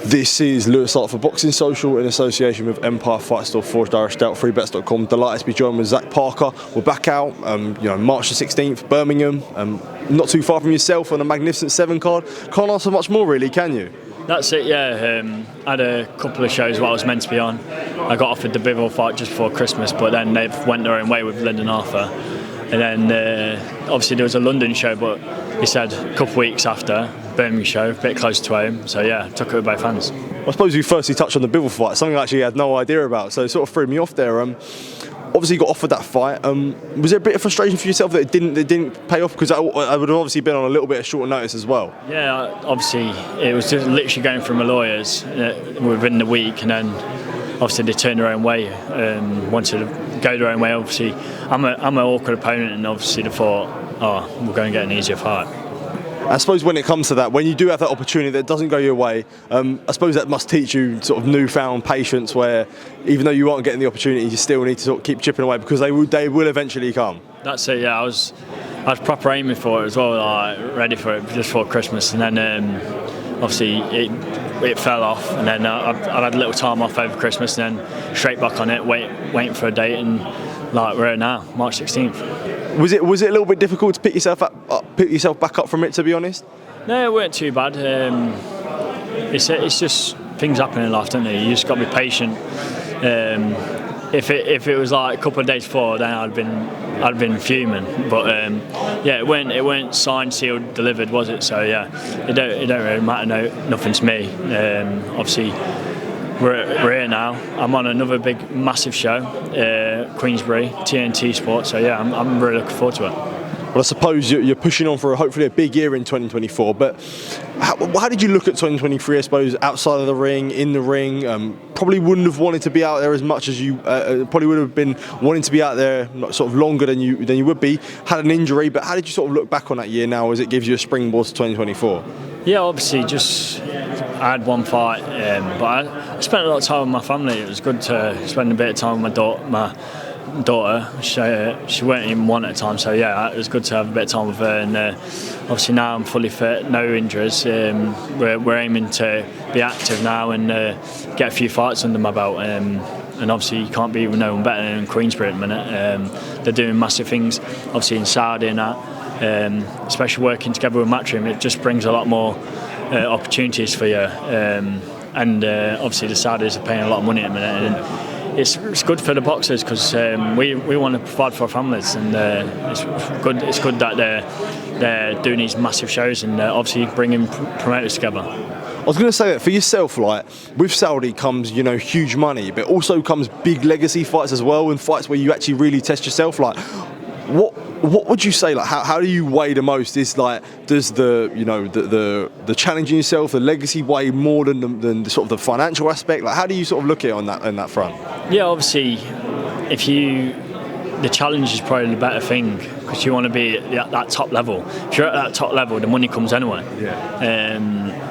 This is Lewis Hart for Boxing Social in association with Empire Fight Store, Forged Irish Stout, freebets.com. Delighted to be joined with Zach Parker. We're back out, March the 16th, Birmingham. Not too far from yourself on a magnificent 7 card. Can't ask for much more, really, can you? That's it, yeah. I had a couple of shows where I was meant to be on. I got offered the Bivol fight just before Christmas, but then they went their own way with Lyndon Arthur. And then obviously there was a London show, but he said a couple of weeks after, Birmingham show, a bit closer to home. So yeah, took it with both hands. I suppose you firstly touched on the Bivol fight, something I actually had no idea about, so it sort of threw me off there. Obviously you got offered that fight. Was there a bit of frustration for yourself that it didn't pay off? Because I would have obviously been on a little bit of shorter notice as well. Yeah, obviously it was just literally going through my lawyers within the week, and then obviously they turned their own way, wanted to go their own way. Obviously I'm an awkward opponent, and obviously they thought, oh, we're going to get an easier fight. I suppose when it comes to that, when you do have that opportunity that doesn't go your way, I suppose that must teach you sort of newfound patience, where even though you aren't getting the opportunity, you still need to sort of keep chipping away, because they will eventually come. That's it, yeah. I was proper aiming for it as well, like, ready for it just before Christmas, and then obviously it fell off, and then I've had a little time off over Christmas, and then straight back on it, waiting for a date, and like we're here now, March 16th. Was it a little bit difficult to pick yourself back up from it, to be honest? No, it weren't too bad. It's just things happen in life, don't they? You just got to be patient. If it was like a couple of days before, then I'd been fuming. But yeah, it weren't signed, sealed, delivered, was it? So yeah, it don't really matter. No, nothing to me. Obviously, we're here now. I'm on another big, massive show, Queensbury, TNT Sport. So yeah, I'm really looking forward to it. Well, I suppose you're pushing on for hopefully a big year in 2024, but how did you look at 2023, I suppose, outside of the ring, in the ring? Probably wouldn't have wanted to be out there as much as you, probably would have been wanting to be out there sort of longer than you would be, had an injury, but how did you sort of look back on that year now as it gives you a springboard to 2024? Yeah, obviously I had one fight, but I spent a lot of time with my family. It was good to spend a bit of time with my daughter. She weren't even one at a time, so yeah, it was good to have a bit of time with her. And obviously now I'm fully fit, no injuries. We're aiming to be active now and get a few fights under my belt. And obviously you can't be with no one better than Queensbury at the minute. They're doing massive things, obviously in Saudi and that. Especially working together with Matchroom, it just brings a lot more opportunities for you. And obviously the Saudis are paying a lot of money at the minute. And it's good for the boxers, because we want to provide for our families, and it's good that they're doing these massive shows and obviously bringing promoters together. I was going to say that for yourself, like with Saudi comes huge money, but also comes big legacy fights as well, and fights where you actually really test yourself. Like what would you say? Like how do you weigh the most? Is like, does the challenging yourself, the legacy weigh more than the sort of the financial aspect? Like how do you sort of look at it on that front? Yeah, obviously, the challenge is probably the better thing, because you want to be at that top level. If you're at that top level, the money comes anyway. Yeah.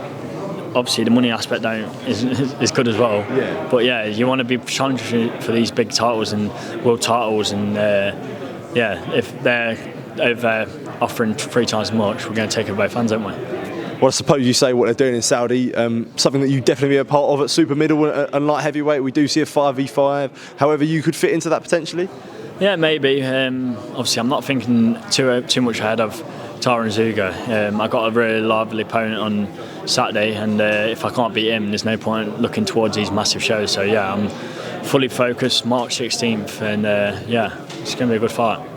Obviously, the money aspect is good as well. Yeah. But yeah, you want to be challenging for these big titles and world titles, and yeah, if they're offering 3 times as much, we're going to take it by both hands, aren't we? Well, I suppose you say what they're doing in Saudi, something that you definitely be a part of at super middle and light heavyweight. We do see a 5v5. However, you could fit into that potentially. Yeah, maybe. Obviously, I'm not thinking too much ahead of Tara and Zuga. I got a really lively opponent on Saturday, and if I can't beat him, there's no point looking towards these massive shows. So yeah, I'm fully focused, March 16th, and yeah, it's going to be a good fight.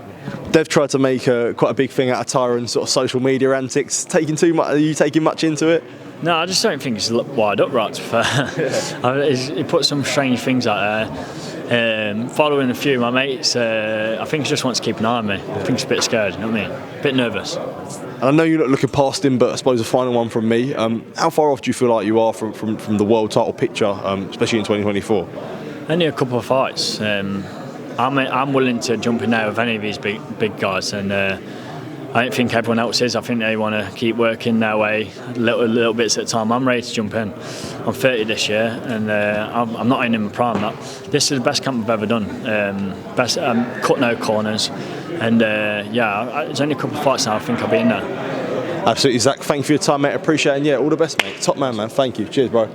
They've tried to make quite a big thing out of Tyron's sort of social media antics. Taking too much? Are you taking much into it? No, I just don't think it's wired up right, to be fair. He put some strange things out there. Following a few of my mates, I think he just wants to keep an eye on me. I think he's a bit scared, you know what I mean? A bit nervous. And I know you're not looking past him, but I suppose a final one from me. How far off do you feel like you are from the world title picture, especially in 2024? Only a couple of fights. I'm willing to jump in there with any of these big guys, and I don't think everyone else is. I think they want to keep working their way little bits at a time. I'm ready to jump in. I'm 30 this year, and I'm not in my prime. This is the best camp I've ever done. Best cut no corners, and yeah, there's only a couple of fights now. I think I'll be in there. Absolutely, Zach. Thank you for your time, mate. Appreciate it, and yeah, all the best, mate. Top man. Thank you. Cheers, bro.